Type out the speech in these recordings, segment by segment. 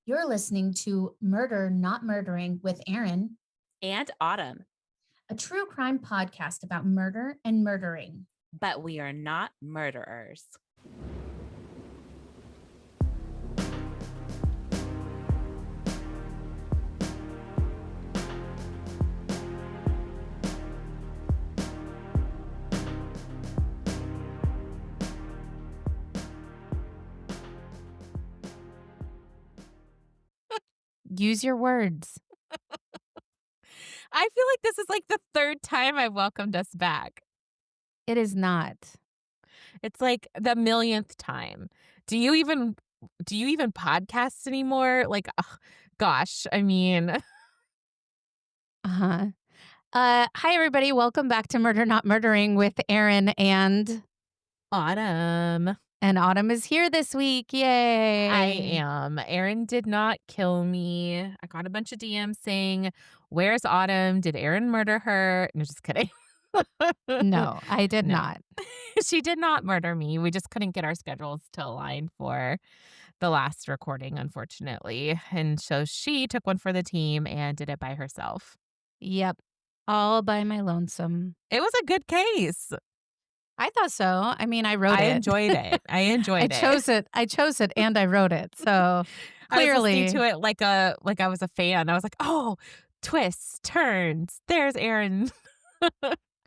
You're listening to Murder Not Murdering with Erin, and Autumn, a true crime podcast about murder and murdering. but we are not murderers. Use your words. I feel like this is like the third time I've welcomed us back. It is not. It's like the millionth time. Do you even podcast anymore? Like, gosh, I mean, Uh-huh. Hi, everybody. Welcome back to Murder Not Murdering with Erin and Autumn. Autumn is here this week. Yay. I am. Erin did not kill me. I got a bunch of DMs saying, "Where's Autumn? Did Erin murder her?" No, just kidding. No, I did No. not. She did not murder me. We just couldn't get our schedules to align for the last recording, unfortunately. And so she took one for the team and did it by herself. Yep. All by my lonesome. It was a good case. I thought so. I mean, I wrote I it. enjoyed it. I enjoyed it. I chose it and I wrote it. So clearly. I was listening to it like I was a fan. I was like, oh, twists, turns. There's Erin.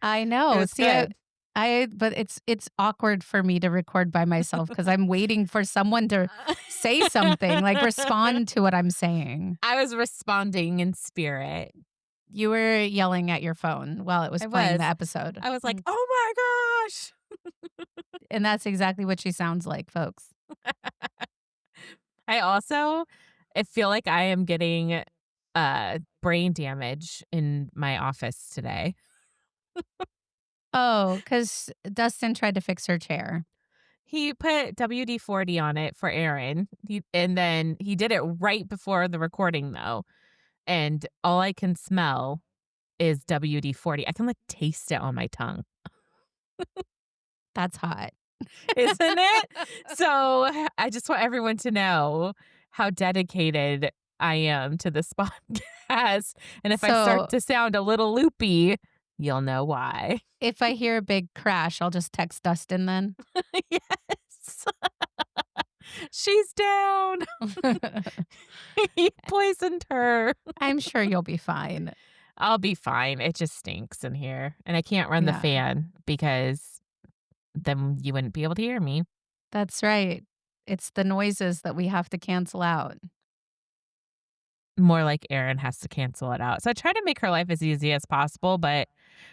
I know. It was See, good. but it's awkward for me to record by myself because I'm waiting for someone to say something, like respond to what I'm saying. I was responding in spirit. You were yelling at your phone while it was playing the episode. I was like, oh my gosh. And that's exactly what she sounds like, folks. I feel like I am getting brain damage in my office today. Oh, because Dustin tried to fix her chair. He put WD-40 on it for Erin, and then he did it right before the recording, though. And all I can smell is WD-40. I can like taste it on my tongue. That's hot. Isn't it? So I just want everyone to know how dedicated I am to this podcast. And if I start to sound a little loopy, you'll know why. If I hear a big crash, I'll just text Dustin then. Yes. She's down. He poisoned her. I'm sure you'll be fine. I'll be fine. It just stinks in here. And I can't run the fan because then you wouldn't be able to hear me. That's right. It's the noises that we have to cancel out. More like Erin has to cancel it out. So I try to make her life as easy as possible. But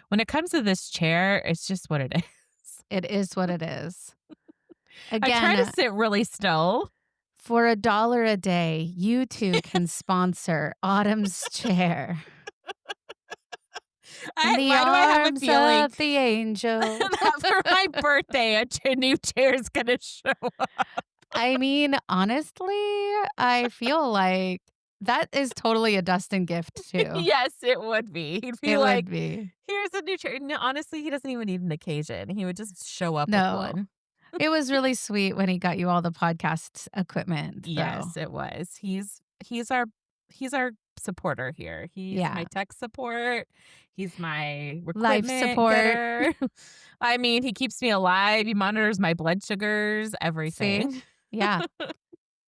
when it comes to this chair, it's just what it is. It is what it is. Again, I try to sit really still. For $1 a day, you too can sponsor Autumn's chair. Why do I have a feeling of the angel that for my birthday, a new chair is going to show up? I mean, honestly, I feel like that is totally a Dustin gift too. Yes, it would be. He'd be it like, would be. Here's a new chair. No, honestly, he doesn't even need an occasion. He would just show up No. with one. It was really sweet when he got you all the podcast equipment. Yes, it was. He's our supporter here. He's my tech support. He's my life support. I mean, he keeps me alive. He monitors my blood sugars, everything. See? Yeah.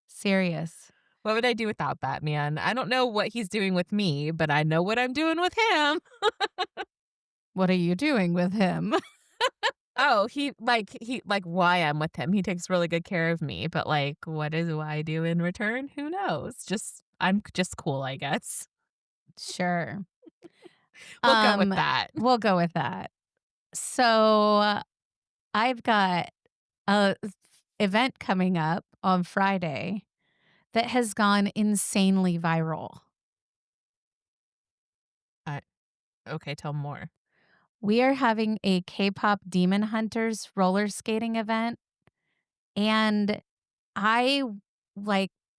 Serious. What would I do without that, man? I don't know what he's doing with me, but I know what I'm doing with him. What are you doing with him? Oh, he why I'm with him. He takes really good care of me, but like what do I do in return? Who knows? I'm just cool, I guess. Sure. We'll go with that. We'll go with that. So I've got a event coming up on Friday that has gone insanely viral. Okay, tell more. We are having a K-pop Demon Hunters roller skating event. And I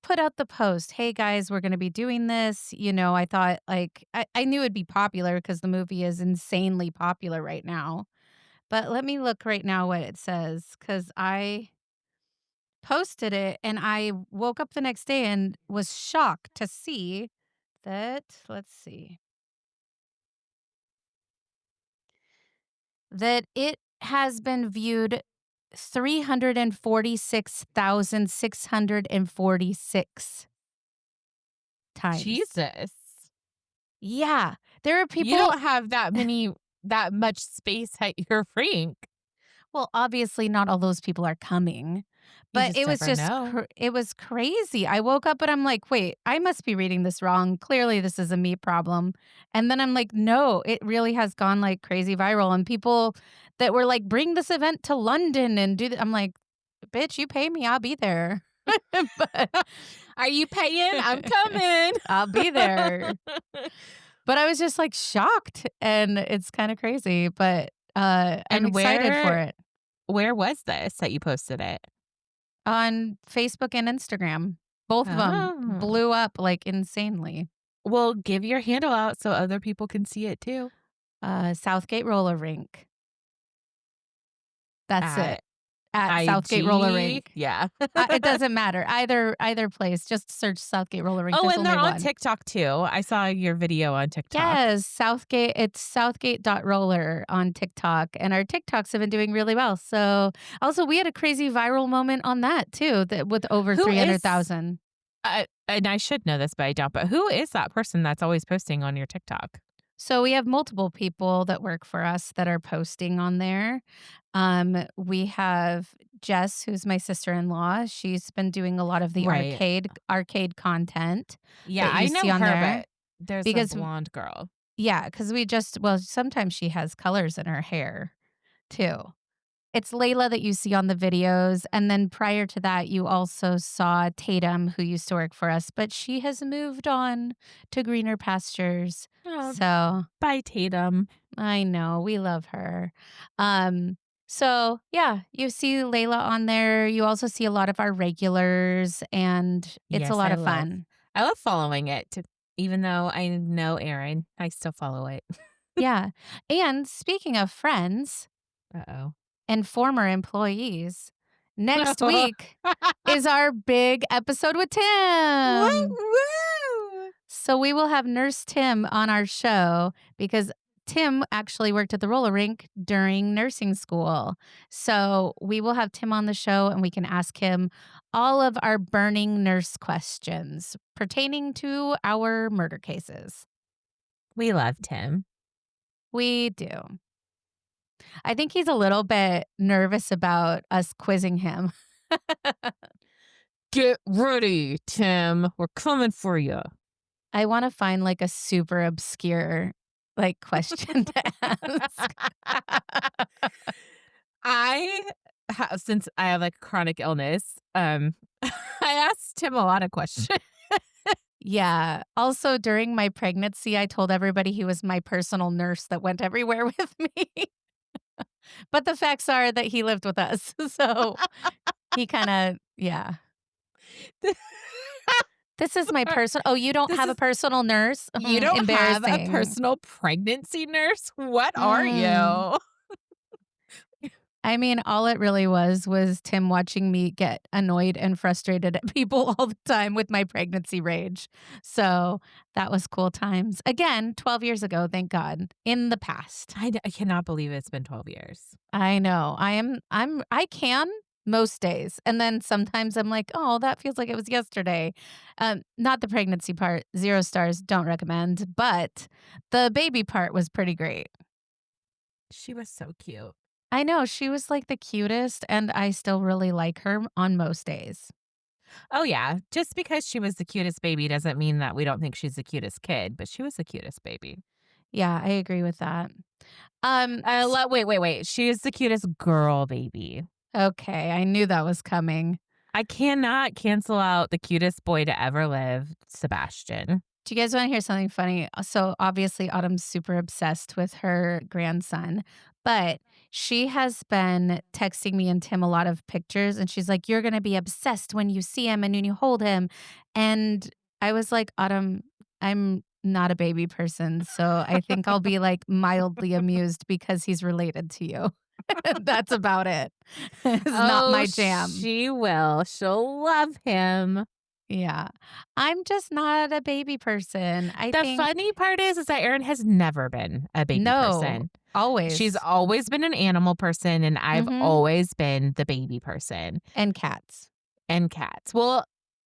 put out the post, hey guys, we're going to be doing this. You know, I thought I knew it'd be popular because the movie is insanely popular right now. But let me look right now what it says because I posted it, and I woke up the next day and was shocked to see that, let's see, that it has been viewed 346,646 times. Jesus. Yeah, there are You people. don't have that much space at your rink. Well, obviously not all those people are coming, You but just never know. it was crazy. I woke up and I'm like, "Wait, I must be reading this wrong. Clearly this is a me problem." And then I'm like, "No, it really has gone like crazy viral." And people that were like, "Bring this event to London and do I'm like, "Bitch, you pay me, I'll be there." But Are you paying? I'm coming. I'll be there. But I was just like shocked and it's kind of crazy, but I'm And excited for it. where was this that you posted it? On Facebook and Instagram. Both of them Oh. blew up, like, insanely. Well, give your handle out so other people can see it too. Southgate Roller Rink. That's it. At At Southgate Roller IG? Rink. Yeah. It doesn't matter. Either place, just search Southgate Roller Rink. Oh, There's and they're only on one. TikTok too. I saw your video on TikTok. Yes, Southgate. It's southgate.roller on TikTok, and our TikToks have been doing really well. So, also, we had a crazy viral moment on that too, that with over Who is 300,000. and I should know this, but I don't. But who is that person that's always posting on your TikTok? So we have multiple people that work for us that are posting on there. We have Jess, who's my sister-in-law. She's been doing a lot of the Right. arcade content Yeah, that you I know see on her, there. but there's a Because blonde girl. yeah, because sometimes she has colors in her hair too. It's Layla that you see on the videos, and then prior to that, you also saw Tatum, who used to work for us, but she has moved on to greener pastures. Oh, So bye, Tatum. I know, we love her. So yeah, you see Layla on there. You also see a lot of our regulars, and it's a Yes, lot of fun. I love following it. Even though I know Erin, I still follow it. Yeah. And speaking of friends Uh-oh. and former employees, next week is our big episode with Tim. Woo! So we will have Nurse Tim on our show because Tim actually worked at the roller rink during nursing school. So we will have Tim on the show and we can ask him all of our burning nurse questions pertaining to our murder cases. We love Tim. We do. I think he's a little bit nervous about us quizzing him. Get ready, Tim. We're coming for you. I want to find like a super obscure like question to ask. Since I have like chronic illness, I asked him a lot of questions. Yeah. Also, during my pregnancy, I told everybody he was my personal nurse that went everywhere with me. But the facts are that he lived with us. So he kind of, yeah. This is my personal. Oh, you don't have a personal nurse? You don't have a Embarrassing. personal pregnancy nurse? What are Mm. you? I mean, all it really was Tim watching me get annoyed and frustrated at people all the time with my pregnancy rage. So that was cool times. Again, 12 years ago, thank God, in the past. I cannot believe it's been 12 years. I know. I can most days. And then sometimes I'm like, oh, that feels like it was yesterday. Not the pregnancy part. 0 stars. Don't recommend. But the baby part was pretty great. She was so cute. I know. She was like the cutest, and I still really like her on most days. Oh, yeah. Just because she was the cutest baby doesn't mean that we don't think she's the cutest kid, but she was the cutest baby. Yeah, I agree with that. Wait. She is the cutest girl baby. Okay, I knew that was coming. I cannot cancel out the cutest boy to ever live, Sebastian. Do you guys want to hear something funny? So obviously Autumn's super obsessed with her grandson, but she has been texting me and Tim a lot of pictures, and she's like, "You're going to be obsessed when you see him and when you hold him." And I was like, "Autumn, I'm not a baby person, so I think I'll be like mildly amused because he's related to you." That's about it. It's not Oh, my jam. she will. She'll love him. Yeah. I'm just not a baby person. I The think funny part is that Erin has never been a baby no, person. She's always. always been an animal person, and I've Mhm. always been the baby person. And cats. And cats. Well,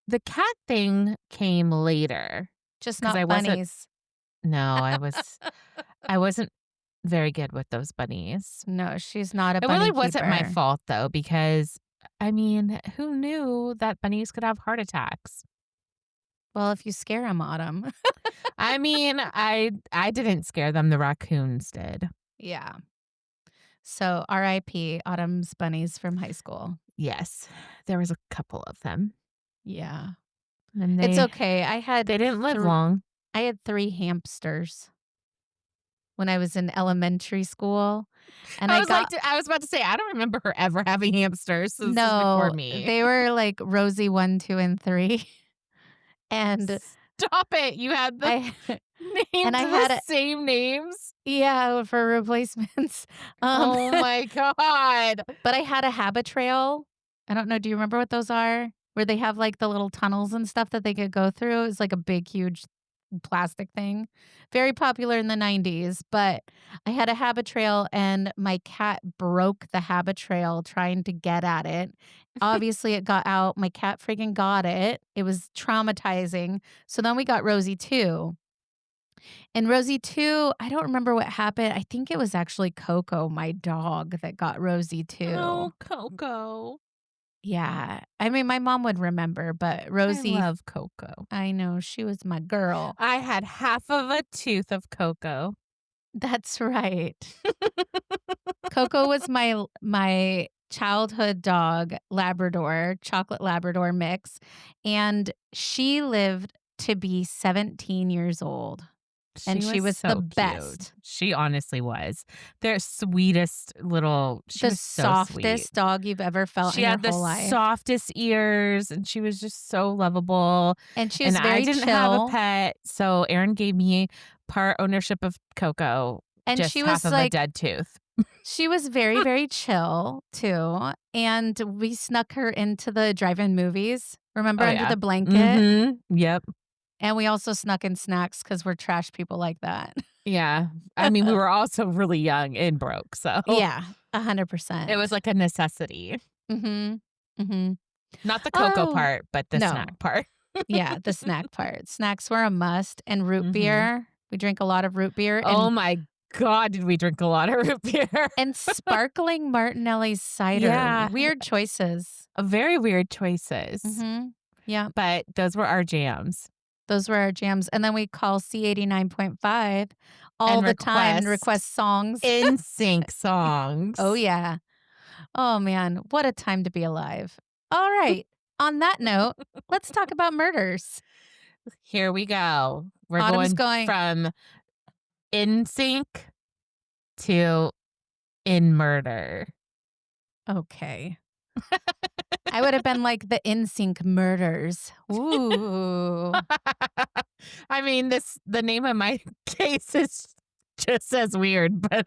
the cat thing came later Just because not bunnies. I wasn't very good with those bunnies. No, she's not a It really bunny wasn't my keeper. fault though, because I mean, who knew that bunnies could have heart attacks? Well, if you scare them, Autumn. I mean, I didn't scare them, the raccoons did. Yeah. So RIP Autumn's bunnies from high school. Yes. There was a couple of them. Yeah. And It's they okay. they didn't live long. I had 3 hamsters when I was in elementary school, and I got I was about to say, I don't remember her ever having hamsters, so this is before no, me. they were like Rosie 1, 2, and 3, and Stop it. You had them I named and I the had a same names? yeah, for replacements. Oh my god. But I had a habit trail. I don't know, do you remember what those are? Where they have, like, the little tunnels and stuff that they could go through? It's like a big, huge plastic thing. Very popular in the '90s, but I had a habit trail and my cat broke the habit trail trying to get at it. Obviously, it got out. My cat friggin' got it. It was traumatizing. So then we got Rosie 2. And Rosie 2, I don't remember what happened. I think it was actually Coco, my dog, that got Rosie 2. Oh, Coco. Yeah. I mean, my mom would remember, but I Rosie, love Coco. I know, she was my girl. I had half of a tooth of Coco. That's right. Coco was my childhood dog, Labrador, chocolate Labrador mix, and she lived to be 17 years old, and she was the so best. cute. She honestly was. Their sweetest little she The was so softest sweet. dog you've ever felt She in your had the whole life. softest ears, and she was just so lovable. And she was And I very didn't have a chill. pet, so Erin gave me part ownership of Coco, And just she half was of a like dead tooth. she was very, very chill too. And we snuck her into the drive-in movies. Remember Oh, Under yeah. the Blanket? Mhm. Yep. And we also snuck in snacks because we're trash people like that. Yeah. I mean, we were also really young and broke, so Yeah, it was 100%. like a necessity. Mhm. Mhm. Not the Coco Oh, part, but the no. snack part. Yeah, the snack part. Snacks were a must, and root Mhm. beer. We drink a lot of root beer Oh my god, did we drink a lot of root beer. and sparkling Martinelli's cider. Yeah. Weird choices. Very weird choices, Mhm. Yeah, but those were our jams. those were our jams, and then we call C89.5 all And the time and request request songs. in sync songs. Oh, yeah. Oh, man, what a time to be alive. All right, on that note, let's talk about murders. Here we go. We're Autumn's going going from in sync to in murder. okay. I would have been like the NSYNC murders. Ooh. I mean, the name of my case is just as weird, but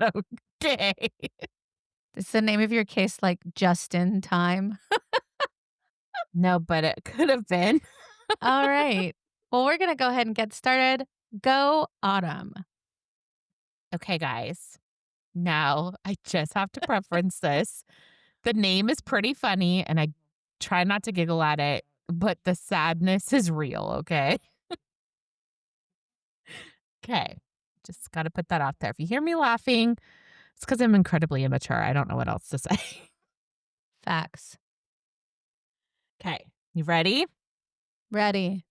okay. Is the name of your case like Just in Time? No, but it could have been. All right. Well, we're going to go ahead and get started. Go, Autumn. Okay, guys. Now, I just have to preference this. The name is pretty funny, and I try not to giggle at it, but the sadness is real, okay? Okay. Just got to put that out there. If you hear me laughing, it's because I'm incredibly immature. I don't know what else to say. Facts. Okay. You ready? Ready.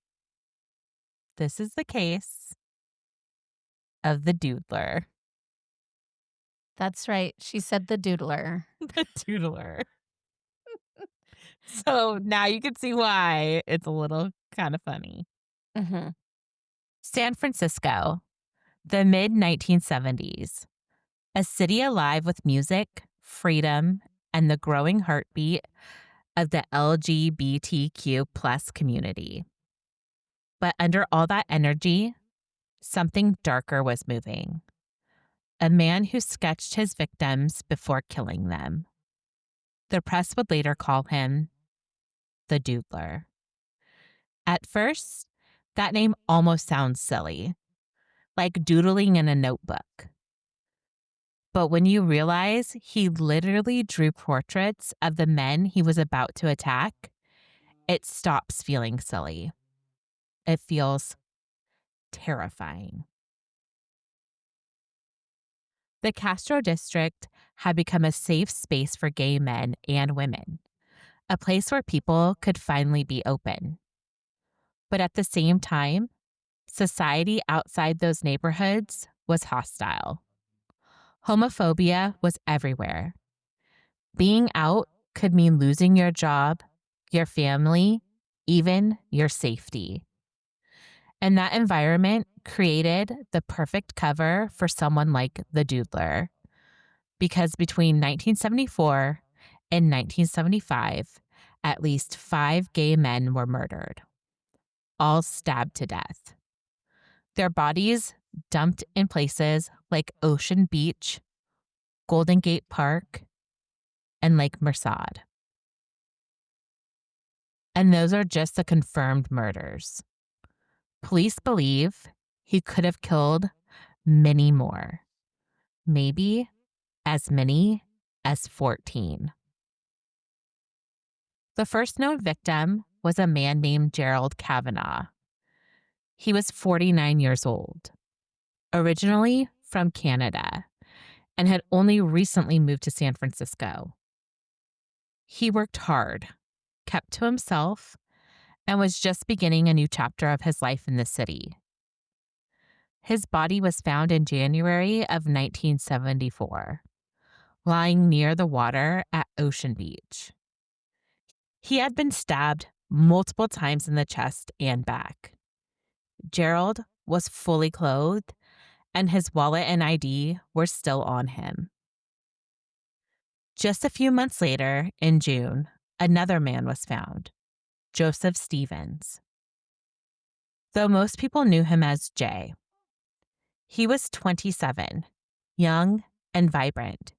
This is the case of the Doodler. That's right. She said the Doodler. The Doodler. So now you can see why it's a little kind of funny. Mm-hmm. San Francisco, the mid 1970s. A city alive with music, freedom, and the growing heartbeat of the LGBTQ plus community. But under all that energy, something darker was moving. a man who sketched his victims before killing them. The press would later call him the Doodler. At first, that name almost sounds silly, like doodling in a notebook. But when you realize he literally drew portraits of the men he was about to attack, it stops feeling silly. It feels terrifying. The Castro district had become a safe space for gay men and women, a place where people could finally be open. But at the same time, society outside those neighborhoods was hostile. Homophobia was everywhere. Being out could mean losing your job, your family, even your safety. And that environment created the perfect cover for someone like the Doodler. Because between 1974 and 1975, at least 5 gay men were murdered, all stabbed to death. Their bodies dumped in places like Ocean Beach, Golden Gate Park, and Lake Merced. And those are just the confirmed murders. Police believe he could have killed many more, maybe as many as 14. The first known victim was a man named Gerald Kavanaugh. He was 49 years old, originally from Canada, and had only recently moved to San Francisco. He worked hard, kept to himself, and was just beginning a new chapter of his life in the city. His body was found in January of 1974, lying near the water at Ocean Beach. He had been stabbed multiple times in the chest and back. Gerald was fully clothed, and his wallet and ID were still on him. Just a few months later, in June, another man was found, Joseph Stevens. Though most people knew him as Jay. He was 27, young and vibrant.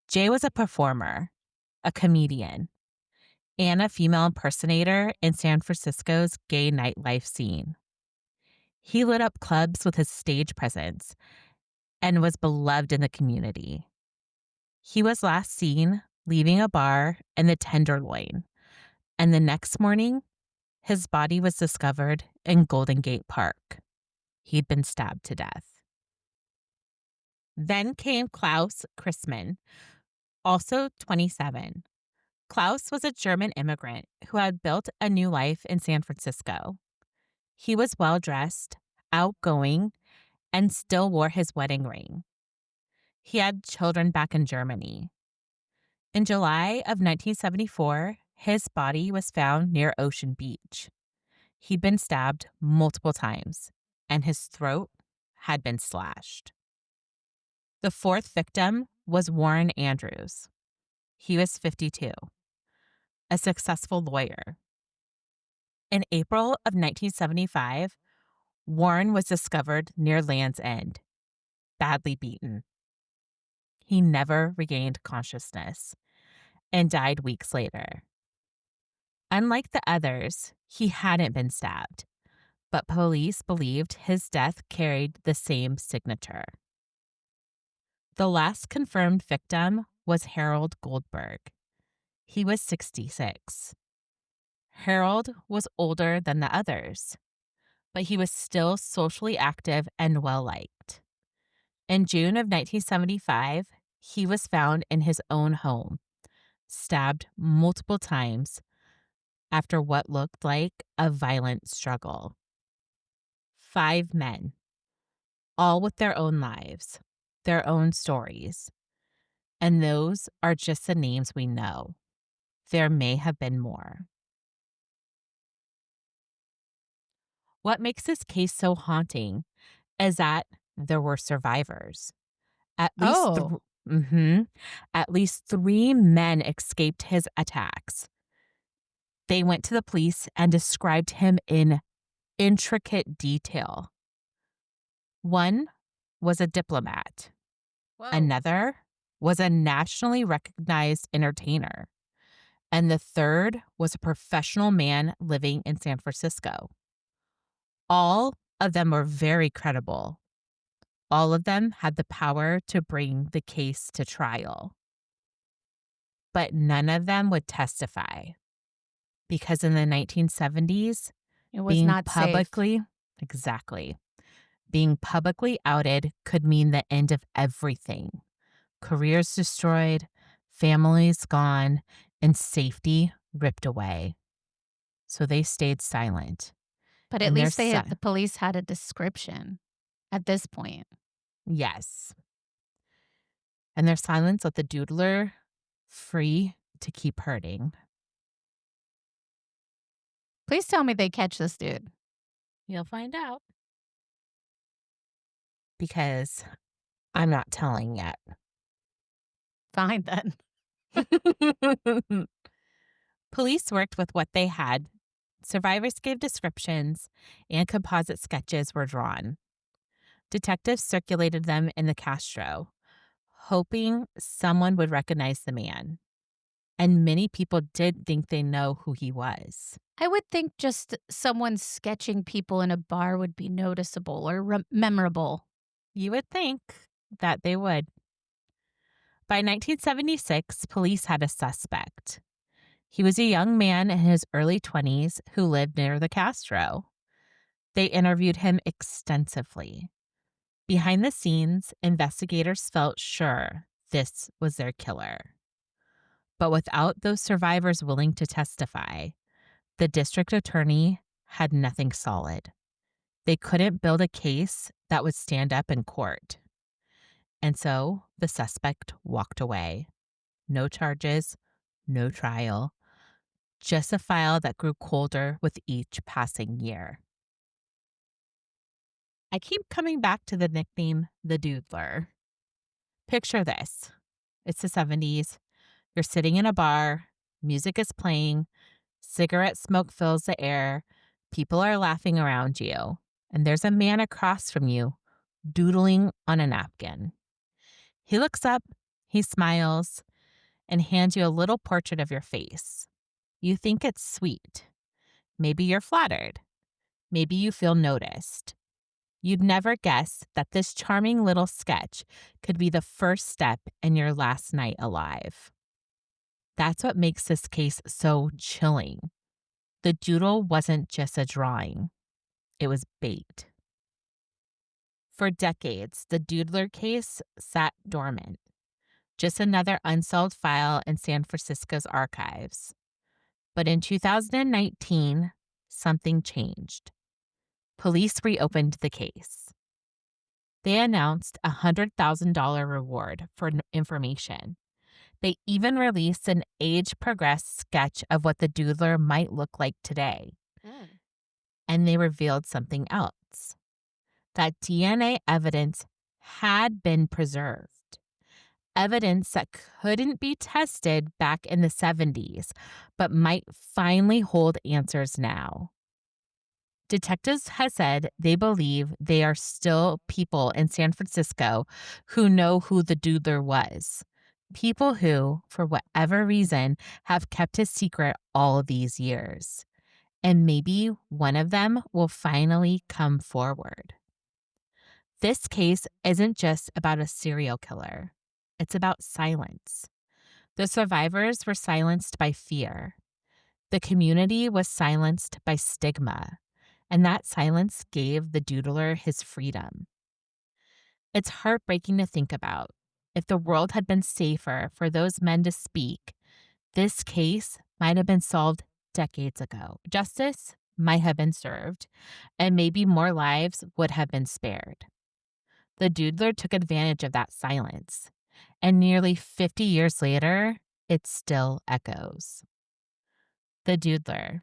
Jay was a performer, a comedian, and a female impersonator in San Francisco's gay nightlife scene. He lit up clubs with his stage presence and was beloved in the community. He was last seen leaving a bar in the Tenderloin, and the next morning, his body was discovered in Golden Gate Park. He'd been stabbed to death. Then came Klaus Christmann, also 27. Klaus was a German immigrant who had built a new life in San Francisco. He was well-dressed, outgoing, and still wore his wedding ring. He had children back in Germany. In July of 1974, his body was found near Ocean Beach. He'd been stabbed multiple times, and his throat had been slashed. The fourth victim was Warren Andrews. He was 52, a successful lawyer. In April of 1975, Warren was discovered near Land's End, badly beaten. He never regained consciousness and died weeks later. Unlike the others, he hadn't been stabbed, but police believed his death carried the same signature. The last confirmed victim was Harold Goldberg. He was 66. Harold was older than the others, but he was still socially active and well-liked. In June of 1975, he was found in his own home, stabbed multiple times after what looked like a violent struggle. 5 men, all with their own lives, their own stories. And those are just the names we know. There may have been more. What makes this case so haunting is that there were survivors. At least 3 men escaped his attacks. They went to the police and described him in intricate detail. One was a diplomat Whoa. Another was a nationally recognized entertainer. And the third was a professional man living in San Francisco. All of them were very credible. All of them had the power to bring the case to trial. But none of them would testify because in the 1970s, It was not safe. exactly, being publicly outed could mean the end of everything. Careers destroyed, families gone, and safety ripped away. So they stayed silent. But at And least the police had a description at this point. yes. And their silence let the Doodler free to keep hurting. Please tell me they catch this dude. You'll find out. Because I'm not telling yet. Fine then. Police worked with what they had. Survivors gave descriptions, and composite sketches were drawn. Detectives circulated them in the Castro, hoping someone would recognize the man. And many people did think they know who he was. I would think just someone sketching people in a bar would be noticeable or memorable. You would think that they would. By 1976, police had a suspect. He was a young man in his early 20s who lived near the Castro. They interviewed him extensively. Behind the scenes, investigators felt sure this was their killer. But without those survivors willing to testify, the district attorney had nothing solid. They couldn't build a case that would stand up in court. And so the suspect walked away. No charges, no trial, just a file that grew colder with each passing year. I keep coming back to the nickname, the Doodler. Picture this. It's the 70s. You're sitting in a bar, music is playing, cigarette smoke fills the air, people are laughing around you, and there's a man across from you doodling on a napkin. He looks up, he smiles, and hands you a little portrait of your face. You think it's sweet. Maybe you're flattered. Maybe you feel noticed. You'd never guess that this charming little sketch could be the first step in your last night alive. That's what makes this case so chilling. The doodle wasn't just a drawing. It was bait. For decades, the Doodler case sat dormant. Just another unsolved file in San Francisco's archives. But in 2019, something changed. Police reopened the case. They announced a $100,000 reward for information. They even released an age-progressed sketch of what the Doodler might look like today. And they revealed something else. That DNA evidence had been preserved. Evidence that couldn't be tested back in the 70s, but might finally hold answers now. Detectives have said they believe they are still people in San Francisco who know who the Doodler was. People who, for whatever reason, have kept his secret all these years. And maybe one of them will finally come forward. This case isn't just about a serial killer. It's about silence. The survivors were silenced by fear. The community was silenced by stigma. And that silence gave the Doodler his freedom. It's heartbreaking to think about. If the world had been safer for those men to speak, this case might have been solved decades ago. Justice might have been served, and maybe more lives would have been spared. The Doodler took advantage of that silence, and nearly 50 years later, it still echoes. The Doodler,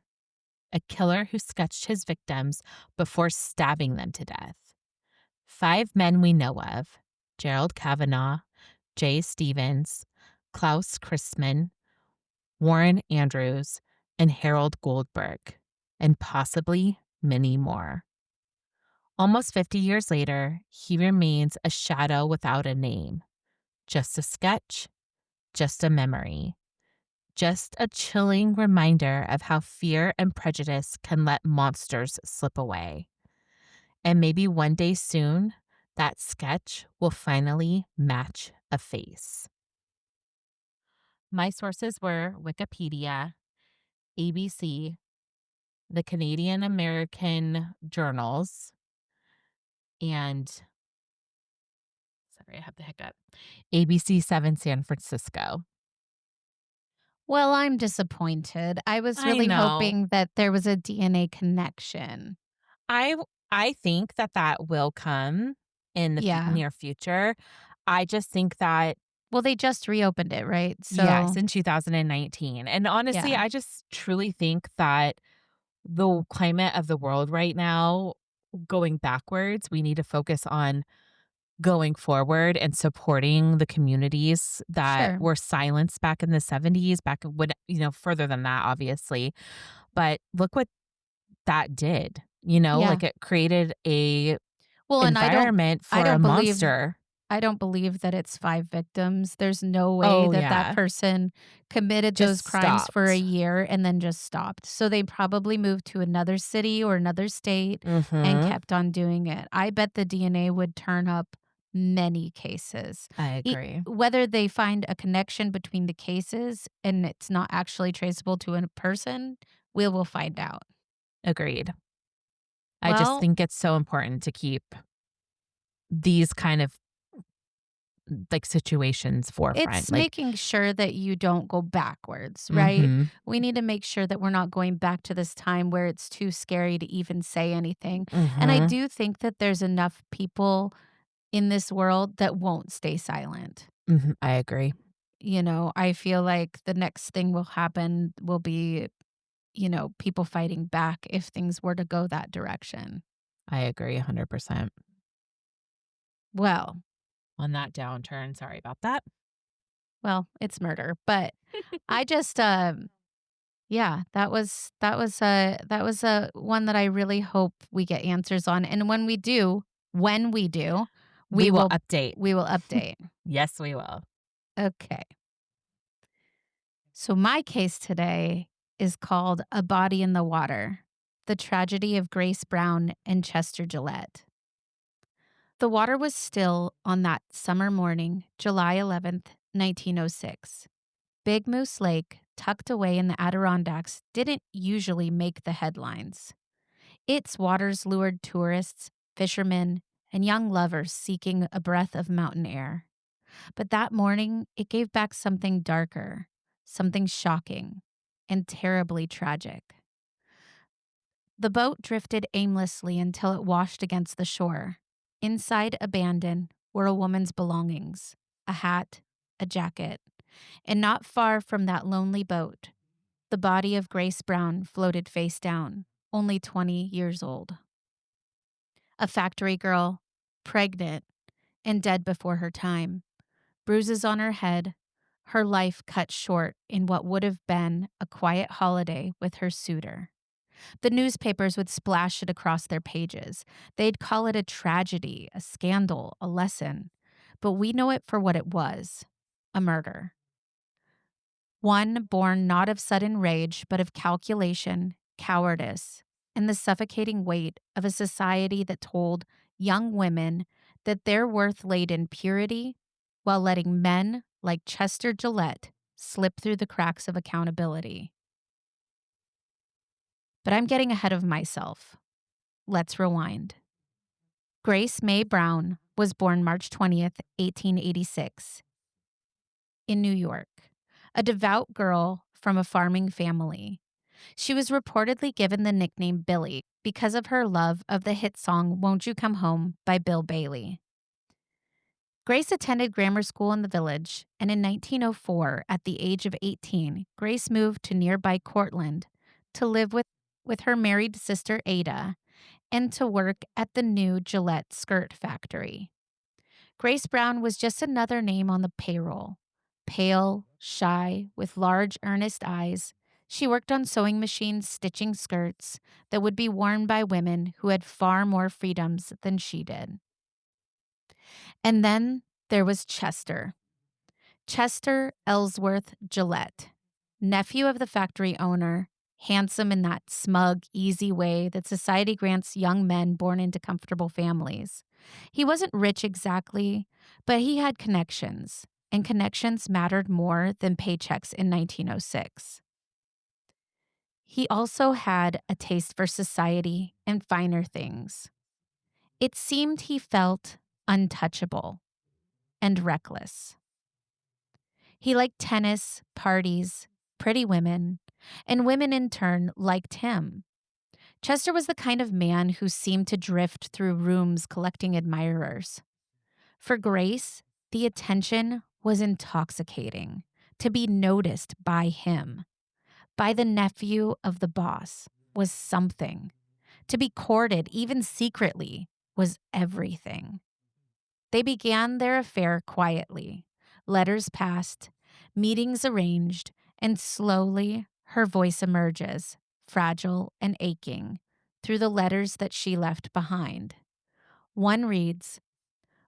a killer who sketched his victims before stabbing them to death. 5 men we know of: Gerald Kavanaugh, Jay Stevens, Klaus Christman, Warren Andrews, and Harold Goldberg, and possibly many more. Almost 50 years later, he remains a shadow without a name. just a sketch, just a memory, just a chilling reminder of how fear and prejudice can let monsters slip away. And maybe one day soon, that sketch will finally match a face. My sources were Wikipedia, ABC, the Canadian American journals, and sorry, I have the hiccup. ABC 7 San Francisco. Well, I'm disappointed. I was I really know. hoping that there was a DNA connection. I think that that will come in the Yeah. near future. I just think that Well, they just reopened it, right? yes, So, in 2019. And honestly, yeah, I just truly think that the climate of the world right now, going backwards, we need to focus on going forward and supporting the communities that sure. were silenced back in the 70s, back when, further than that, obviously. But look what that did, Yeah. like it created a Well, and environment I for a don't believe monster. I don't believe that it's 5 victims. There's no way Oh, that that yeah. person committed those Just crimes for a stopped. year and then just stopped. So they probably moved to another city or another state and Mhm. kept on doing it. I bet the DNA would turn up many cases. I agree. Whether they find a connection between the cases and it's not actually traceable to a person, we will find out. Agreed. I just Well, think it's so important to keep these kind of, like, situations forefront, it's like making sure that you don't go backwards, right? mhm, We need to make sure that we're not going back to this time where it's too scary to even say anything. And I mhm, do think that there's enough people in this world that won't stay silent. mhm, I agree. I feel like the next thing will happen will be, people fighting back if things were to go that direction. I agree 100%. Well, On that downturn, sorry about that. it's murder, but I just yeah, that was a one that I really hope we get answers on, and when we do, we We will will update. we will update. Yes, we will. Okay. So my case today is called A Body in the Water: The Tragedy of Grace Brown and Chester Gillette. The water was still on that summer morning, July 11th, 1906. Big Moose Lake, tucked away in the Adirondacks, didn't usually make the headlines. Its waters lured tourists, fishermen, and young lovers seeking a breath of mountain air. But that morning, it gave back something darker, something shocking, and terribly tragic. The boat drifted aimlessly until it washed against the shore. Inside, abandoned, were a woman's belongings: a hat, a jacket, and not far from that lonely boat, the body of Grace Brown floated face down, only 20 years old. A factory girl, pregnant, and dead before her time, bruises on her head, her life cut short in what would have been a quiet holiday with her suitor. The newspapers would splash it across their pages. They'd call it a tragedy, a scandal, a lesson. But we know it for what it was: a murder. One born not of sudden rage, but of calculation, cowardice, and the suffocating weight of a society that told young women that their worth laid in purity, while letting men like Chester Gillette slip through the cracks of accountability. But I'm getting ahead of myself. Let's rewind. Grace May Brown was born March 20th, 1886, in New York, a devout girl from a farming family. She was reportedly given the nickname Billy because of her love of the hit song Won't You Come Home by Bill Bailey. Grace attended grammar school in the village, and in 1904, at the age of 18, Grace moved to nearby Cortland to live with her married sister Ada and to work at the new Gillette skirt factory. Grace Brown was just another name on the payroll. Pale, shy, with large, earnest eyes, she worked on sewing machines stitching skirts that would be worn by women who had far more freedoms than she did. And then there was Chester. Chester Ellsworth Gillette, nephew of the factory owner, handsome in that smug, easy way that society grants young men born into comfortable families. He wasn't rich exactly, but he had connections, and connections mattered more than paychecks in 1906. He also had a taste for society and finer things. It seemed he felt untouchable and reckless. He liked tennis, parties, pretty women, and women in turn liked him. Chester was the kind of man who seemed to drift through rooms collecting admirers. For Grace, the attention was intoxicating. To be noticed by him, by the nephew of the boss, was something. To be courted, even secretly, was everything. They began their affair quietly. Letters passed, meetings arranged, and slowly her voice emerges, fragile and aching, through the letters that she left behind. One reads,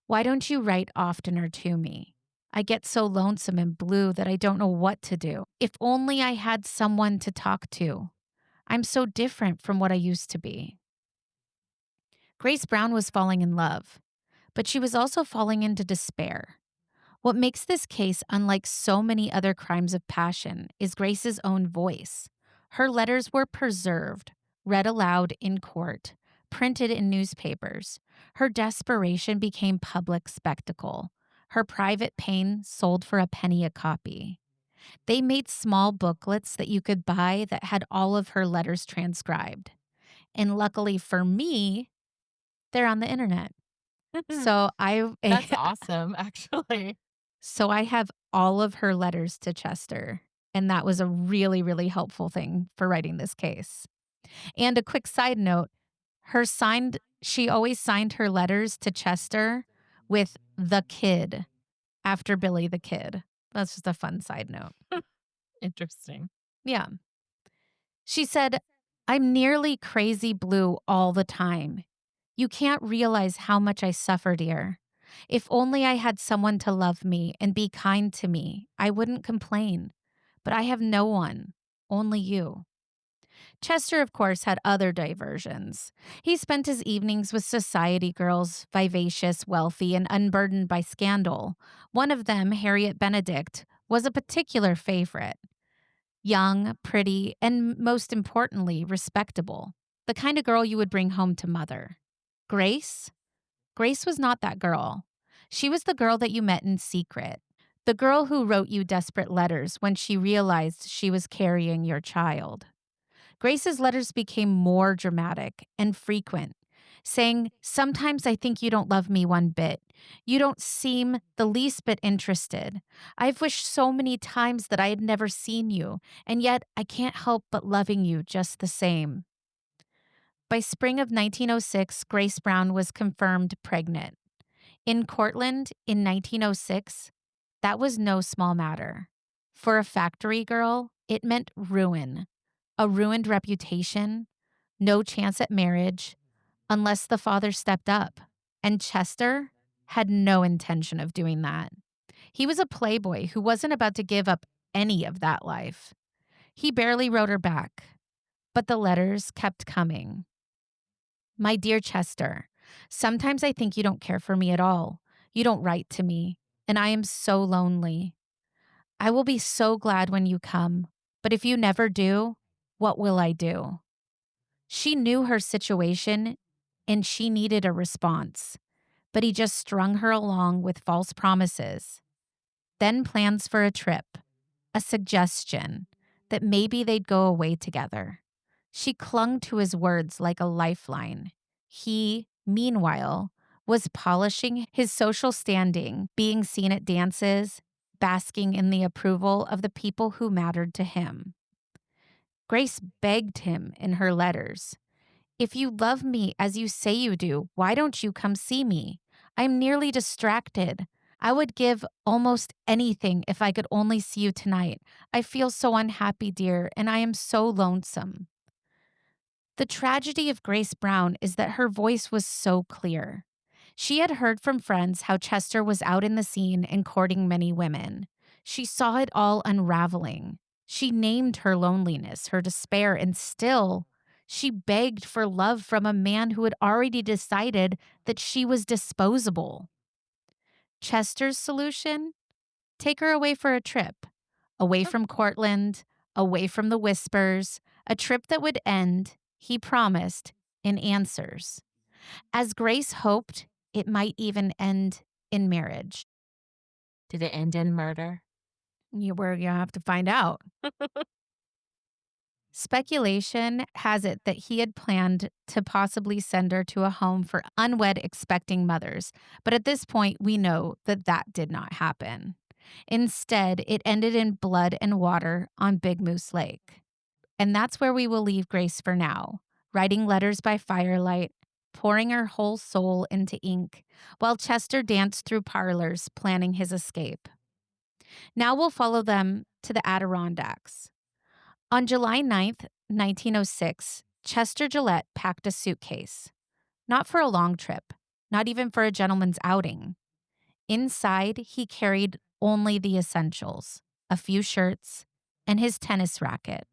"Why don't you write oftener to me? I get so lonesome and blue that I don't know what to do. If only I had someone to talk to. I'm so different from what I used to be." Grace Brown was falling in love, but she was also falling into despair. What makes this case unlike so many other crimes of passion is Grace's own voice. Her letters were preserved, read aloud in court, printed in newspapers. Her desperation became public spectacle. Her private pain sold for a penny a copy. They made small booklets that you could buy that had all of her letters transcribed. And luckily for me, they're on the internet. So That's awesome, actually. So I have all of her letters to Chester, and that was a really, really helpful thing for writing this case. And a quick side note, she always signed her letters to Chester with "the kid" after Billy the Kid. That's just a fun side note. Interesting. Yeah. She said, "I'm nearly crazy blue all the time. You can't realize how much I suffer, dear. If only I had someone to love me and be kind to me, I wouldn't complain. But I have no one, only you." Chester, of course, had other diversions. He spent his evenings with society girls, vivacious, wealthy, and unburdened by scandal. One of them, Harriet Benedict, was a particular favorite. Young, pretty, and most importantly, respectable. The kind of girl you would bring home to mother. Grace? Grace was not that girl. She was the girl that you met in secret. The girl who wrote you desperate letters when she realized she was carrying your child. Grace's letters became more dramatic and frequent, saying, "Sometimes I think you don't love me one bit. You don't seem the least bit interested. I've wished so many times that I had never seen you, and yet I can't help but loving you just the same." By spring of 1906, Grace Brown was confirmed pregnant. In Cortland in 1906, that was no small matter. For a factory girl, it meant ruin, a ruined reputation, no chance at marriage, unless the father stepped up. And Chester had no intention of doing that. He was a playboy who wasn't about to give up any of that life. He barely wrote her back, but the letters kept coming. "My dear Chester, sometimes I think you don't care for me at all. You don't write to me, and I am so lonely. I will be so glad when you come, but if you never do, what will I do?" She knew her situation, and she needed a response, but he just strung her along with false promises. Then plans for a trip, a suggestion that maybe they'd go away together. She clung to his words like a lifeline. He, meanwhile, was polishing his social standing, being seen at dances, basking in the approval of the people who mattered to him. Grace begged him in her letters, "If you love me as you say you do, why don't you come see me? I'm nearly distracted. I would give almost anything if I could only see you tonight. I feel so unhappy, dear, and I am so lonesome." The tragedy of Grace Brown is that her voice was so clear. She had heard from friends how Chester was out in the scene and courting many women. She saw it all unraveling. She named her loneliness, her despair, and still she begged for love from a man who had already decided that she was disposable. Chester's solution? Take her away for a trip. Away from Cortland, away from the whispers, a trip that would end, he promised, in answers. As Grace hoped, it might even end in marriage. Did it end in murder? We're going to have to find out. Speculation has it that he had planned to possibly send her to a home for unwed expecting mothers, but at this point, we know that that did not happen. Instead, it ended in blood and water on Big Moose Lake. And that's where we will leave Grace for now, writing letters by firelight, pouring her whole soul into ink, while Chester danced through parlors planning his escape. Now we'll follow them to the Adirondacks. On July 9th, 1906, Chester Gillette packed a suitcase. Not for a long trip, not even for a gentleman's outing. Inside, he carried only the essentials, a few shirts, and his tennis racket.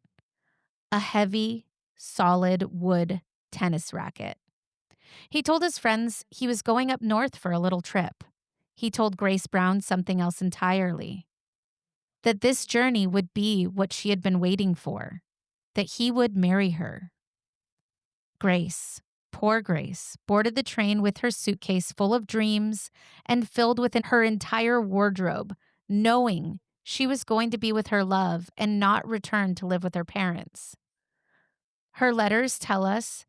A heavy, solid wood tennis racket. He told his friends he was going up north for a little trip. He told Grace Brown something else entirely. That this journey would be what she had been waiting for. That he would marry her. Grace, poor Grace, boarded the train with her suitcase full of dreams and filled with her entire wardrobe, knowing she was going to be with her love and not return to live with her parents. Her letters tell us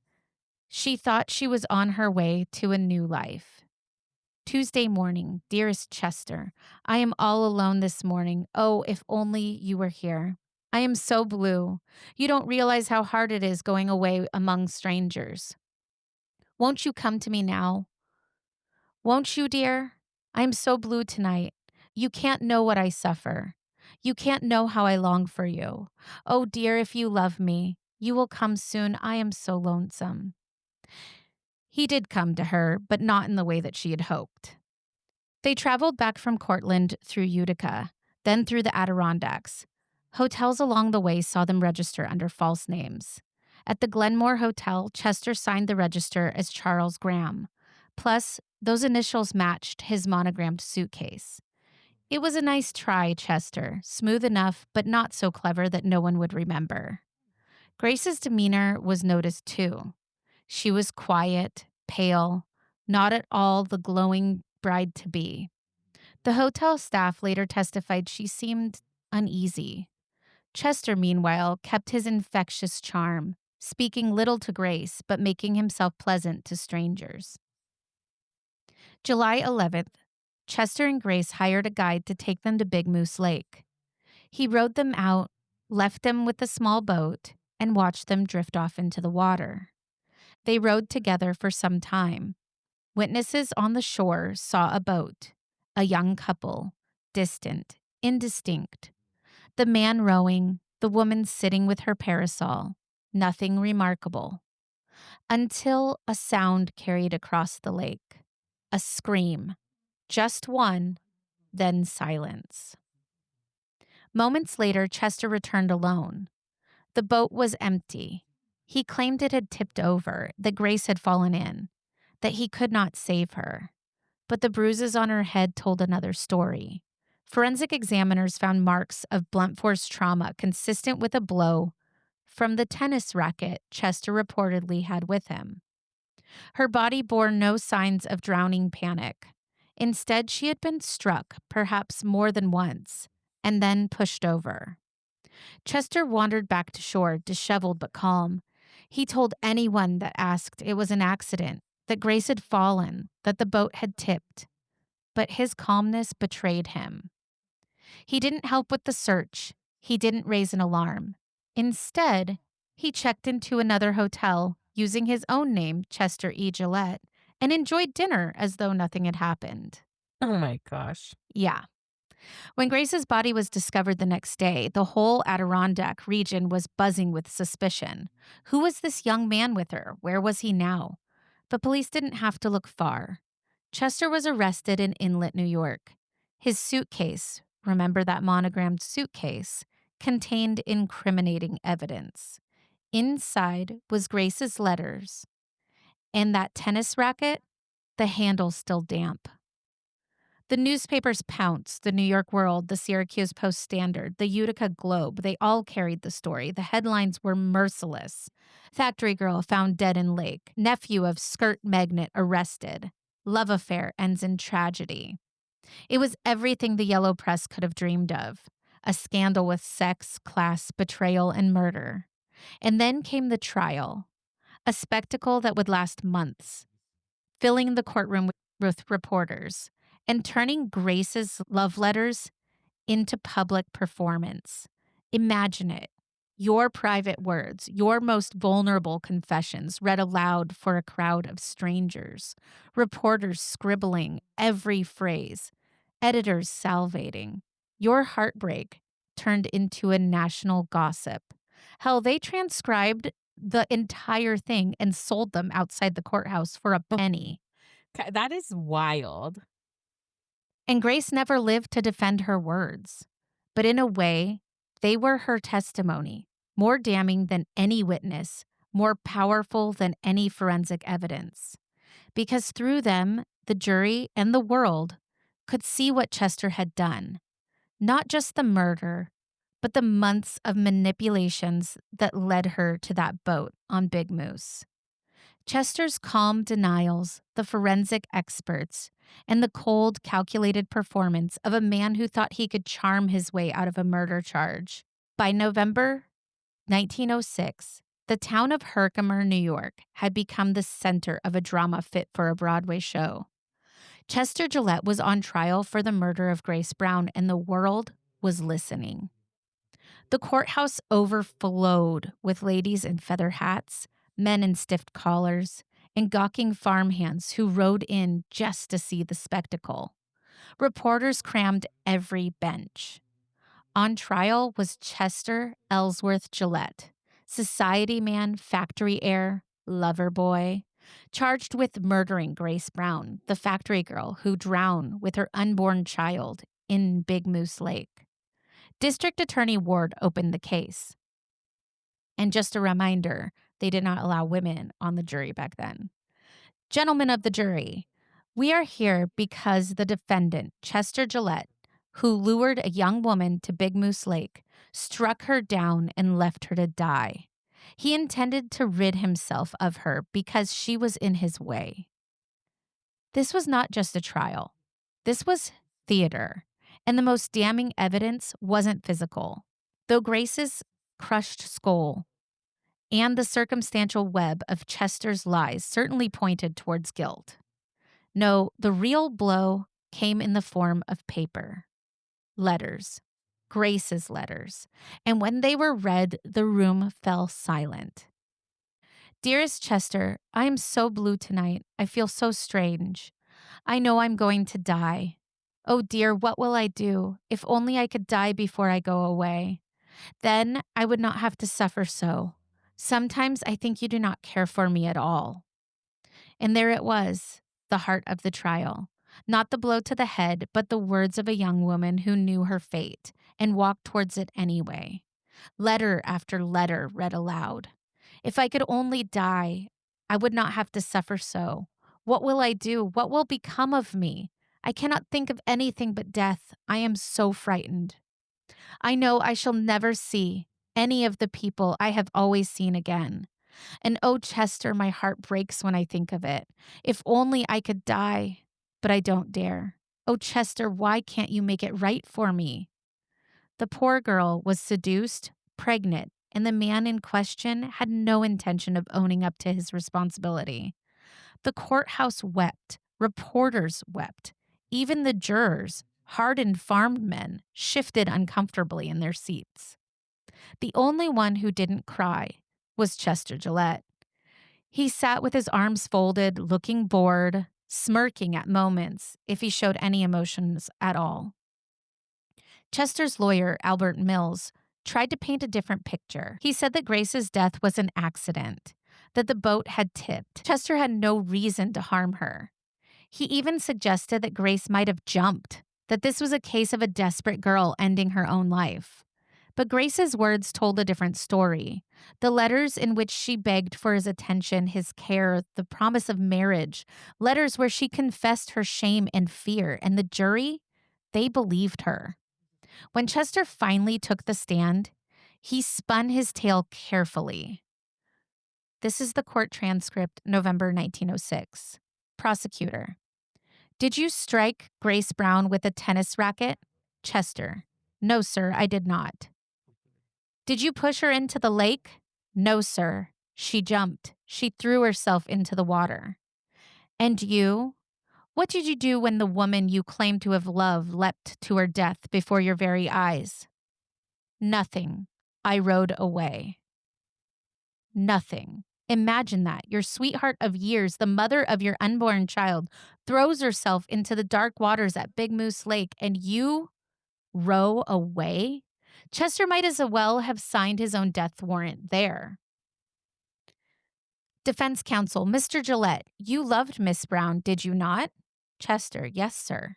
she thought she was on her way to a new life. Tuesday morning, dearest Chester, I am all alone this morning. Oh, if only you were here. I am so blue. You don't realize how hard it is going away among strangers. Won't you come to me now? Won't you, dear? I am so blue tonight. You can't know what I suffer. You can't know how I long for you. Oh, dear, if you love me, you will come soon. I am so lonesome. He did come to her, but not in the way that she had hoped. They traveled back from Cortland through Utica, then through the Adirondacks. Hotels along the way saw them register under false names. At the Glenmore Hotel, Chester signed the register as Charles Graham. Plus, those initials matched his monogrammed suitcase. It was a nice try, Chester, smooth enough, but not so clever that no one would remember. Grace's demeanor was noticed too. She was quiet, pale, not at all the glowing bride-to-be. The hotel staff later testified she seemed uneasy. Chester, meanwhile, kept his infectious charm, speaking little to Grace, but making himself pleasant to strangers. July 11th, Chester and Grace hired a guide to take them to Big Moose Lake. He rowed them out, left them with a small boat, and watched them drift off into the water. They rowed together for some time. Witnesses on the shore saw a boat, a young couple, distant, indistinct. The man rowing, the woman sitting with her parasol, nothing remarkable. Until a sound carried across the lake. A scream. Just one, then silence. Moments later, Chester returned alone. The boat was empty. He claimed it had tipped over, that Grace had fallen in, that he could not save her. But the bruises on her head told another story. Forensic examiners found marks of blunt force trauma consistent with a blow from the tennis racket Chester reportedly had with him. Her body bore no signs of drowning panic. Instead, she had been struck, perhaps more than once, and then pushed over. Chester wandered back to shore, disheveled but calm. He told anyone that asked it was an accident, that Grace had fallen, that the boat had tipped. But his calmness betrayed him. He didn't help with the search. He didn't raise an alarm. Instead, he checked into another hotel using his own name, Chester E. Gillette, and enjoyed dinner as though nothing had happened. Oh my gosh. Yeah. When Grace's body was discovered the next day, the whole Adirondack region was buzzing with suspicion. Who was this young man with her? Where was he now? But police didn't have to look far. Chester was arrested in Inlet, New York. His suitcase, remember that monogrammed suitcase, contained incriminating evidence. Inside was Grace's letters, and that tennis racket, the handle still damp. The newspapers pounced. The New York World, the Syracuse Post-Standard, the Utica Globe, they all carried the story. The headlines were merciless. Factory girl found dead in lake. Nephew of skirt magnate arrested. Love affair ends in tragedy. It was everything the yellow press could have dreamed of. A scandal with sex, class, betrayal, and murder. And then came the trial. A spectacle that would last months, filling the courtroom with reporters and turning Grace's love letters into public performance. Imagine it. Your private words, your most vulnerable confessions read aloud for a crowd of strangers, reporters scribbling every phrase, editors salivating. Your heartbreak turned into a national gossip. Hell, they transcribed the entire thing and sold them outside the courthouse for a penny. That is wild. And Grace never lived to defend her words. But in a way, they were her testimony, more damning than any witness, more powerful than any forensic evidence. Because through them, the jury and the world could see what Chester had done. Not just the murder, but the months of manipulations that led her to that boat on Big Moose. Chester's calm denials, the forensic experts, and the cold, calculated performance of a man who thought he could charm his way out of a murder charge. By November 1906, the town of Herkimer, New York, had become the center of a drama fit for a Broadway show. Chester Gillette was on trial for the murder of Grace Brown, and the world was listening. The courthouse overflowed with ladies in feather hats, men in stiff collars, and gawking farmhands who rode in just to see the spectacle. Reporters crammed every bench. On trial was Chester Ellsworth Gillette, society man, factory heir, lover boy, charged with murdering Grace Brown, the factory girl who drowned with her unborn child in Big Moose Lake. District Attorney Ward opened the case. And just a reminder, they did not allow women on the jury back then. Gentlemen of the jury, we are here because the defendant, Chester Gillette, who lured a young woman to Big Moose Lake, struck her down and left her to die. He intended to rid himself of her because she was in his way. This was not just a trial. This was theater, and the most damning evidence wasn't physical. Though Grace's crushed skull and the circumstantial web of Chester's lies certainly pointed towards guilt. No, the real blow came in the form of paper. Letters. Grace's letters. And when they were read, the room fell silent. Dearest Chester, I am so blue tonight. I feel so strange. I know I'm going to die. Oh dear, what will I do? If only I could die before I go away. Then I would not have to suffer so. Sometimes I think you do not care for me at all. And there it was, the heart of the trial. Not the blow to the head, but the words of a young woman who knew her fate and walked towards it anyway. Letter after letter read aloud. If I could only die, I would not have to suffer so. What will I do? What will become of me? I cannot think of anything but death. I am so frightened. I know I shall never see any of the people I have always seen again. And oh, Chester, my heart breaks when I think of it. If only I could die, but I don't dare. Oh, Chester, why can't you make it right for me? The poor girl was seduced, pregnant, and the man in question had no intention of owning up to his responsibility. The courthouse wept. Reporters wept. Even the jurors, hardened farmed men, shifted uncomfortably in their seats. The only one who didn't cry was Chester Gillette. He sat with his arms folded, looking bored, smirking at moments if he showed any emotions at all. Chester's lawyer, Albert Mills, tried to paint a different picture. He said that Grace's death was an accident, that the boat had tipped. Chester had no reason to harm her. He even suggested that Grace might have jumped, that this was a case of a desperate girl ending her own life. But Grace's words told a different story. The letters in which she begged for his attention, his care, the promise of marriage, letters where she confessed her shame and fear, and the jury, they believed her. When Chester finally took the stand, he spun his tale carefully. This is the court transcript, November 1906. Prosecutor: Did you strike Grace Brown with a tennis racket? Chester: No, sir, I did not. Did you push her into the lake? No, sir. She jumped. She threw herself into the water. And you? What did you do when the woman you claim to have loved leapt to her death before your very eyes? Nothing. I rode away. Nothing. Imagine that. Your sweetheart of years, the mother of your unborn child, throws herself into the dark waters at Big Moose Lake, and you row away? Chester might as well have signed his own death warrant there. Defense counsel: Mr. Gillette, you loved Miss Brown, did you not? Chester: Yes, sir.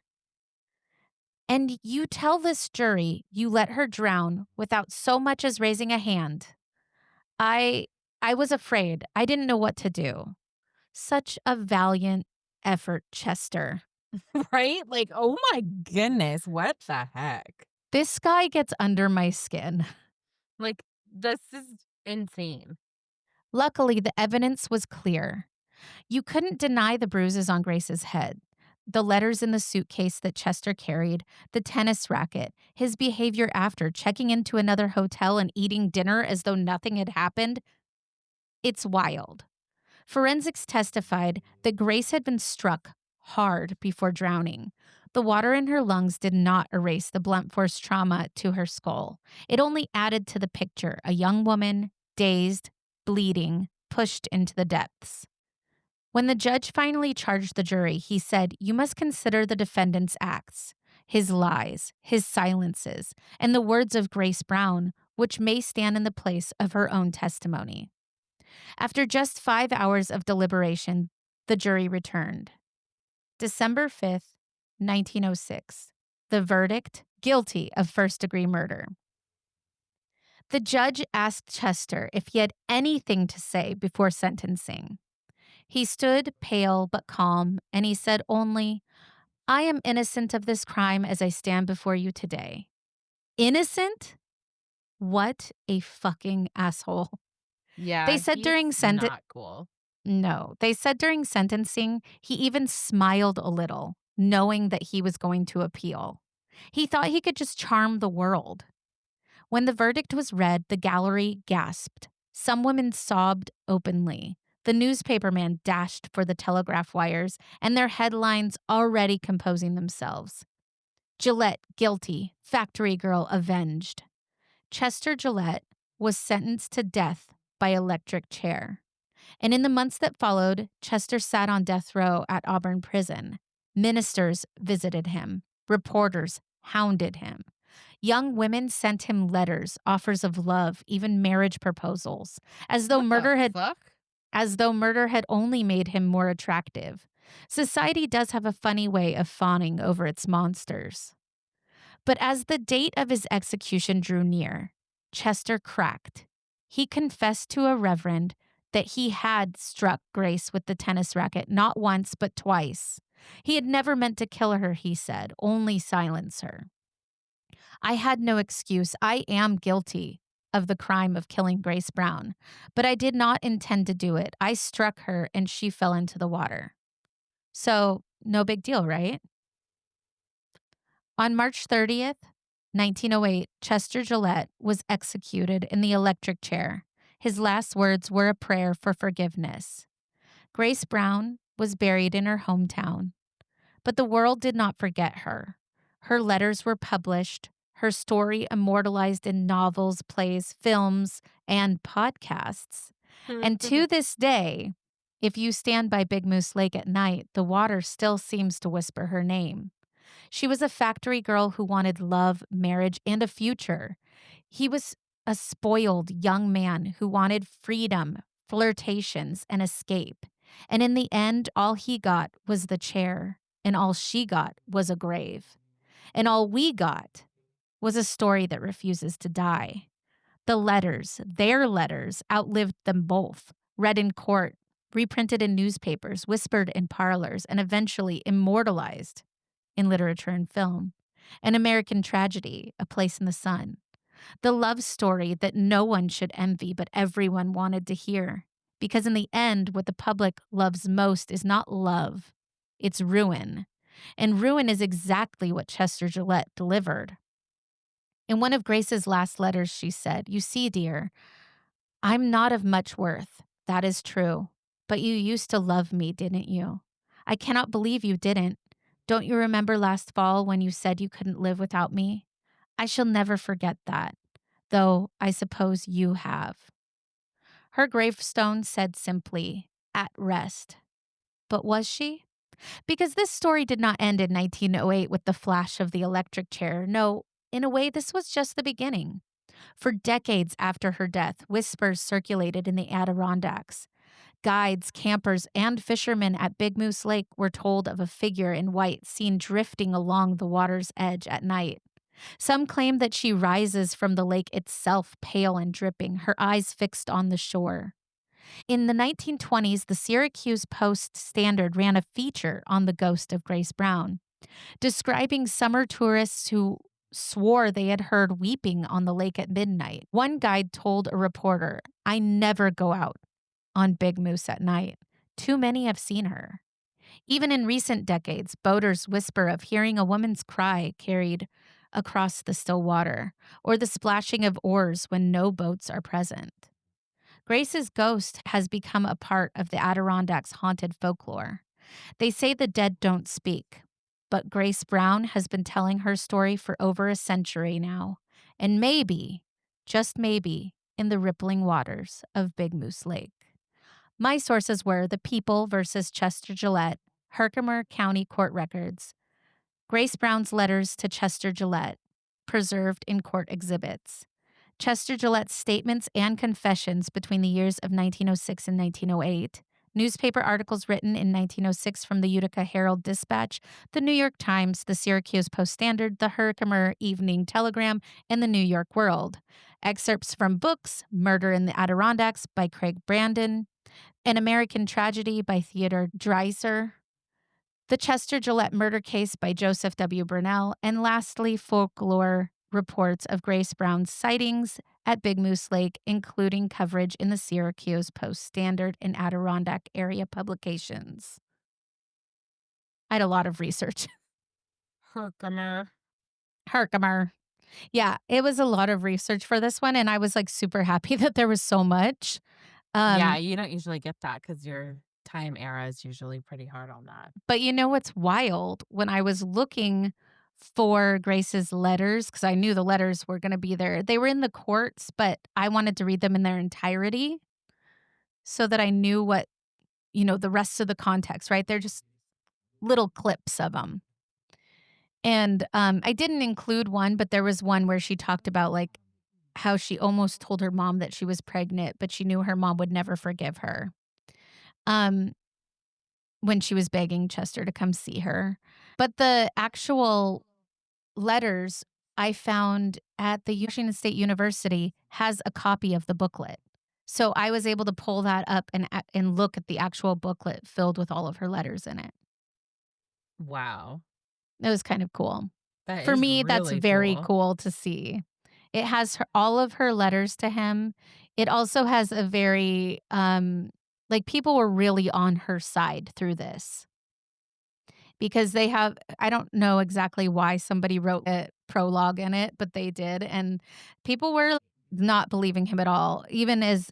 And you tell this jury you let her drown without so much as raising a hand. I was afraid. I didn't know what to do. Such a valiant effort, Chester. Right? Like, oh my goodness, what the heck? This guy gets under my skin. Like, this is insane. Luckily, the evidence was clear. You couldn't deny the bruises on Grace's head, the letters in the suitcase that Chester carried, the tennis racket, his behavior after checking into another hotel and eating dinner as though nothing had happened. It's wild. Forensics testified that Grace had been struck hard before drowning. The water in her lungs did not erase the blunt force trauma to her skull. It only added to the picture: a young woman, dazed, bleeding, pushed into the depths. When the judge finally charged the jury, he said, "You must consider the defendant's acts, his lies, his silences, and the words of Grace Brown, which may stand in the place of her own testimony." After just 5 hours of deliberation, the jury returned. December 5th, 1906. The verdict: guilty of first-degree murder. The judge asked Chester if he had anything to say before sentencing. He stood pale but calm, and he said only, "I am innocent of this crime as I stand before you today." Innocent? What a fucking asshole. Yeah, They said during not cool. No, they said during sentencing, he even smiled a little, knowing that he was going to appeal. He thought he could just charm the world. When the verdict was read, the gallery gasped. Some women sobbed openly. The newspaperman dashed for the telegraph wires, and their headlines already composing themselves. Gillette guilty, factory girl avenged. Chester Gillette was sentenced to death by electric chair. And in the months that followed, Chester sat on death row at Auburn Prison. Ministers visited him. Reporters hounded him. Young women sent him letters, offers of love, even marriage proposals, as though murder had only made him more attractive. Society does have a funny way of fawning over its monsters. But as the date of his execution drew near, Chester cracked. He confessed to a reverend that he had struck Grace with the tennis racket not once but twice. He had never meant to kill her, he said, only silence her. "I had no excuse. I am guilty of the crime of killing Grace Brown, but I did not intend to do it. I struck her and she fell into the water." So, no big deal, right? On March 30th, 1908, Chester Gillette was executed in the electric chair. His last words were a prayer for forgiveness. Grace Brown was buried in her hometown, but the world did not forget her. Her letters were published, her story immortalized in novels, plays, films, and podcasts. And to this day, if you stand by Big Moose Lake at night, the water still seems to whisper her name. She was a factory girl who wanted love, marriage, and a future. He was a spoiled young man who wanted freedom, flirtations, and escape. And in the end, all he got was the chair, and all she got was a grave. And all we got was a story that refuses to die. The letters, their letters, outlived them both, read in court, reprinted in newspapers, whispered in parlors, and eventually immortalized in literature and film. An American Tragedy, A Place in the Sun. The love story that no one should envy, but everyone wanted to hear. Because in the end, what the public loves most is not love, it's ruin. And ruin is exactly what Chester Gillette delivered. In one of Grace's last letters, she said, "You see, dear, I'm not of much worth. That is true. But you used to love me, didn't you? I cannot believe you didn't. Don't you remember last fall when you said you couldn't live without me? I shall never forget that, though I suppose you have." Her gravestone said simply, "At rest." But was she? Because this story did not end in 1908 with the flash of the electric chair. No, in a way, this was just the beginning. For decades after her death, whispers circulated in the Adirondacks. Guides, campers, and fishermen at Big Moose Lake were told of a figure in white seen drifting along the water's edge at night. Some claim that she rises from the lake itself, pale and dripping, her eyes fixed on the shore. In the 1920s, the Syracuse Post-Standard ran a feature on the ghost of Grace Brown, describing summer tourists who swore they had heard weeping on the lake at midnight. One guide told a reporter, "I never go out on Big Moose at night. Too many have seen her." Even in recent decades, boaters whisper of hearing a woman's cry carried across the still water, or the splashing of oars when no boats are present. Grace's ghost has become a part of the Adirondacks' haunted folklore. They say the dead don't speak, but Grace Brown has been telling her story for over a century now, and maybe, just maybe, in the rippling waters of Big Moose Lake. My sources were The People versus Chester Gillette, Herkimer County Court Records, Grace Brown's letters to Chester Gillette, preserved in court exhibits, Chester Gillette's statements and confessions between the years of 1906 and 1908, newspaper articles written in 1906 from the Utica Herald-Dispatch, the New York Times, the Syracuse Post-Standard, the Herkimer Evening Telegram, and the New York World, excerpts from books, Murder in the Adirondacks by Craig Brandon, An American Tragedy by Theodore Dreiser, The Chester Gillette Murder Case by Joseph W. Burnell, and lastly, folklore reports of Grace Brown's sightings at Big Moose Lake, including coverage in the Syracuse Post-Standard and Adirondack area publications. I had a lot of research. Herkimer. Herkimer. Yeah, it was a lot of research for this one, and I was like super happy that there was so much. Yeah, you don't usually get that because your time era is usually pretty hard on that. But you know what's wild? When I was looking for Grace's letters, because I knew the letters were going to be there, they were in the courts, but I wanted to read them in their entirety so that I knew what, the rest of the context, right? They're just little clips of them. And I didn't include one, but there was one where she talked about like how she almost told her mom that she was pregnant, but she knew her mom would never forgive her. When she was begging Chester to come see her. But the actual letters I found at the Washington State University has a copy of the booklet. So I was able to pull that up and look at the actual booklet filled with all of her letters in it. Wow. It was kind of cool. That For is me, that's really very cool. cool to see. It has all of her letters to him. It also has a very like people were really on her side through this. Because I don't know exactly why somebody wrote a prologue in it, but they did, and people were not believing him at all, even as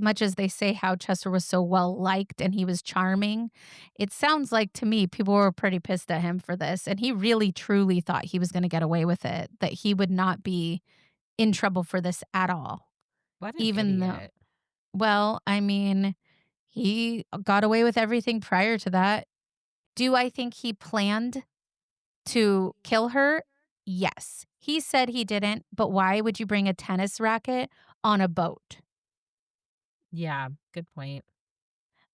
much as they say how Chester was so well-liked and he was charming. It sounds like to me people were pretty pissed at him for this, and he really truly thought he was gonna get away with it, that he would not be in trouble for this at all, What an even though idiot. well, I mean, he got away with everything prior to that. Do I think he planned to kill her? Yes. He said he didn't, but why would you bring a tennis racket on a boat? Yeah, good point.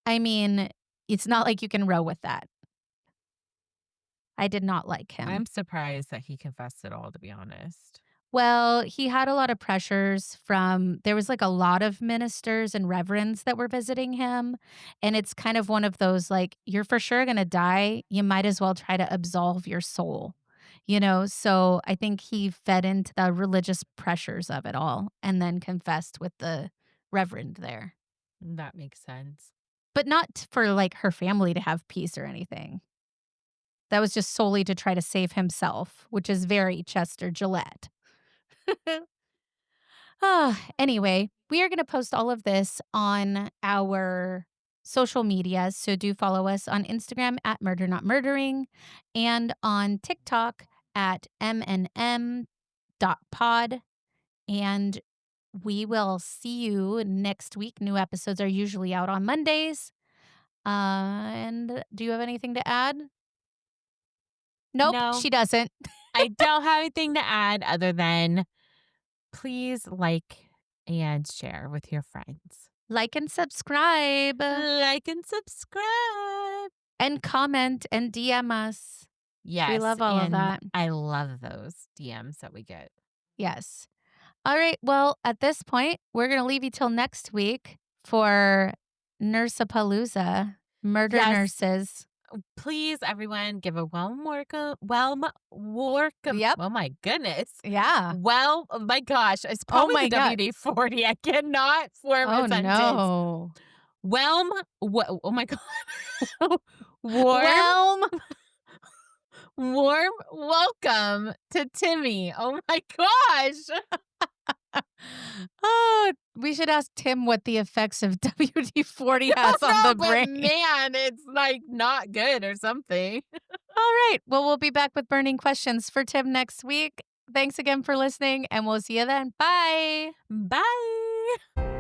I mean, it's not like you can row with that. I did not like him. I'm surprised that he confessed it all, to be honest. Well, he had a lot of pressures from there was, like, a lot of ministers and reverends that were visiting him, and it's kind of one of those, like, you're for sure gonna die, you might as well try to absolve your soul, you know? So, I think he fed into the religious pressures of it all and then confessed with the reverend there. That makes sense. But not for, like, her family to have peace or anything. That was just solely to try to save himself, which is very Chester Gillette. Anyway, we are going to post all of this on our social media. So do follow us on Instagram at Murder Not Murdering and on TikTok at mnm.pod. And we will see you next week. New episodes are usually out on Mondays. And do you have anything to add? Nope, No. she doesn't. I don't have anything to add other than please like and share with your friends. Like and subscribe Like and subscribe. and comment and DM us. Yes. We love all of and that. I love those DMs that we get. Yes. All right. Well, at this point, we're going to leave you till next week for Nursapalooza, Murder Yes. Nurses. Please, everyone, give a Yep. Oh my goodness. Yeah. Well, oh my gosh. It's probably my the God. WD-40. I cannot form Oh, a sentence. no. Oh my God. Warm welcome to Timmy. Oh my gosh. Oh, we should ask Tim what the effects of WD-40 has on the but brain. man, it's like not good or something. All right. Well, we'll be back with burning questions for Tim next week. Thanks again for listening, and we'll see you then. Bye. Bye.